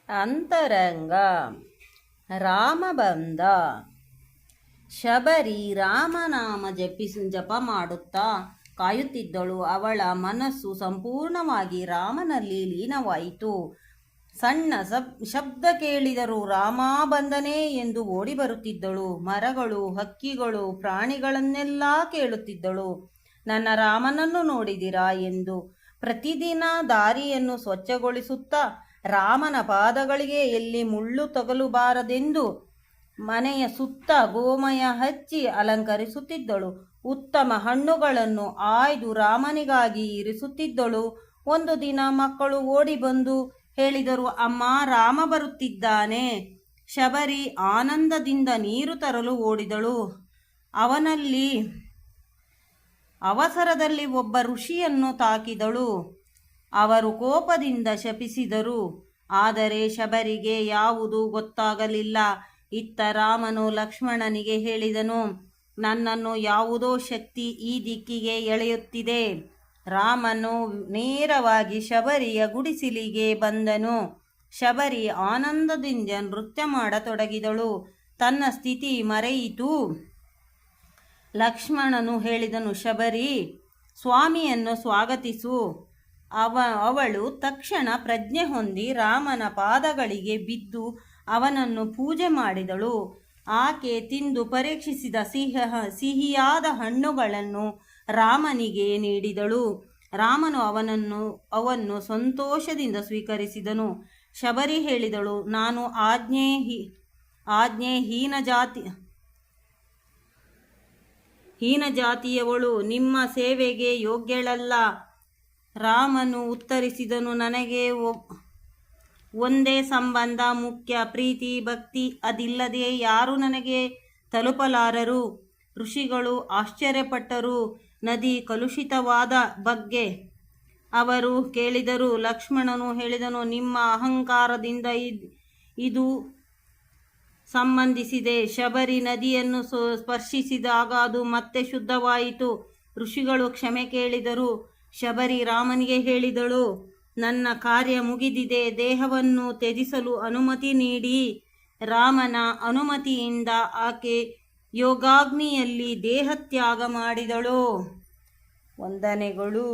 ಅಂತರಂಗ. ರಾಮ ಬಂದ. ಶಬರಿ ರಾಮನಾಮ ಜಪ ಮಾಡುತ್ತಾ ಕಾಯುತ್ತಿದ್ದಳು. ಅವಳ ಮನಸ್ಸು ಸಂಪೂರ್ಣವಾಗಿ ರಾಮನಲ್ಲಿ ಲೀನವಾಯಿತು. ಸಣ್ಣ ಶಬ್ದ ಕೇಳಿದರೂ ರಾಮ ಬಂದನೇ ಎಂದು ಓಡಿ ಬರುತ್ತಿದ್ದಳು. ಮರಗಳು, ಹಕ್ಕಿಗಳು, ಪ್ರಾಣಿಗಳನ್ನೆಲ್ಲ ಕೇಳುತ್ತಿದ್ದಳು. ನನ್ನ ರಾಮನನ್ನು ನೋಡಿದಿರಾ ಎಂದು. ಪ್ರತಿದಿನ ದಾರಿಯನ್ನು ಸ್ವಚ್ಛಗೊಳಿಸುತ್ತಾ ರಾಮನ ಪಾದಗಳಿಗೆ ಎಲ್ಲಿ ಮುಳ್ಳು ತಗಲುಬಾರದೆಂದು ಮನೆಯ ಸುತ್ತ ಗೋಮಯ ಹಚ್ಚಿ ಅಲಂಕರಿಸುತ್ತಿದ್ದಳು. ಉತ್ತಮ ಹಣ್ಣುಗಳನ್ನು ಆಯ್ದು ರಾಮನಿಗಾಗಿ ಇರಿಸುತ್ತಿದ್ದಳು. ಒಂದು ದಿನ ಮಕ್ಕಳು ಓಡಿ ಬಂದು ಹೇಳಿದರು, ಅಮ್ಮ, ರಾಮ ಬರುತ್ತಿದ್ದಾನೆ. ಶಬರಿ ಆನಂದದಿಂದ ನೀರು ತರಲು ಓಡಿದಳು. ಅವಸರದಲ್ಲಿ ಒಬ್ಬ ಋಷಿಯನ್ನು ತಾಕಿದಳು. ಅವರು ಕೋಪದಿಂದ ಶಪಿಸಿದರು. ಆದರೆ ಶಬರಿಗೆ ಯಾವುದೂ ಗೊತ್ತಾಗಲಿಲ್ಲ. ಇತ್ತ ರಾಮನು ಲಕ್ಷ್ಮಣನಿಗೆ ಹೇಳಿದನು, ನನ್ನನ್ನು ಯಾವುದೋ ಶಕ್ತಿ ಈ ದಿಕ್ಕಿಗೆ ಎಳೆಯುತ್ತಿದೆ. ರಾಮನು ನೇರವಾಗಿ ಶಬರಿಯ ಗುಡಿಸಲಿಗೆ ಬಂದನು. ಶಬರಿ ಆನಂದದಿಂದ ನೃತ್ಯ ಮಾಡತೊಡಗಿದಳು. ತನ್ನ ಸ್ಥಿತಿ ಮರೆಯಿತು. ಲಕ್ಷ್ಮಣನು ಹೇಳಿದನು, ಶಬರಿ, ಸ್ವಾಮಿಯನ್ನು ಸ್ವಾಗತಿಸು. ಅವಳು ತಕ್ಷಣ ಪ್ರಜ್ಞೆ ಹೊಂದಿ ರಾಮನ ಪಾದಗಳಿಗೆ ಬಿದ್ದು ಅವನನ್ನು ಪೂಜೆ ಮಾಡಿದಳು. ಆಕೆ ತಿಂದು ಪರೀಕ್ಷಿಸಿದ ಸಿಹಿಯಾದ ಹಣ್ಣುಗಳನ್ನು ರಾಮನಿಗೆ ನೀಡಿದಳು. ರಾಮನು ಅವನ್ನು ಸಂತೋಷದಿಂದ ಸ್ವೀಕರಿಸಿದನು. ಶಬರಿ ಹೇಳಿದಳು, ನಾನು ಹೀನ ಜಾತಿಯವಳು, ನಿಮ್ಮ ಸೇವೆಗೆ ಯೋಗ್ಯಳಲ್ಲ. ರಾಮನು ಉತ್ತರಿಸಿದನು, ನನಗೆ ಒಂದೇ ಸಂಬಂಧ ಮುಖ್ಯ, ಪ್ರೀತಿ ಭಕ್ತಿ. ಅದಿಲ್ಲದೆ ಯಾರು ನನಗೆ ತಲುಪಲಾರರು. ಋಷಿಗಳು ಆಶ್ಚರ್ಯಪಟ್ಟರು. ನದಿ ಕಲುಷಿತವಾದ ಬಗ್ಗೆ ಅವರು ಕೇಳಿದರು. ಲಕ್ಷ್ಮಣನು ಹೇಳಿದನು, ನಿಮ್ಮ ಅಹಂಕಾರದಿಂದ ಇದು ಸಂಬಂಧಿಸಿದೆ. ಶಬರಿ ನದಿಯನ್ನು ಸ್ಪರ್ಶಿಸಿದಾಗ ಅದು ಮತ್ತೆ ಶುದ್ಧವಾಯಿತು. ಋಷಿಗಳು ಕ್ಷಮೆ ಕೇಳಿದರು. ಶಬರಿ ರಾಮನಿಗೆ ಹೇಳಿದಳು, ನನ್ನ ಕಾರ್ಯ ಮುಗಿದಿದೆ. ದೇಹವನ್ನು ತ್ಯಜಿಸಲು ಅನುಮತಿ ನೀಡಿ. ರಾಮನ ಅನುಮತಿಯಿಂದ ಆಕೆ ಯೋಗಾಗ್ನಿಯಲ್ಲಿ ದೇಹತ್ಯಾಗ ಮಾಡಿದಳು. ವಂದನೆಗಳು.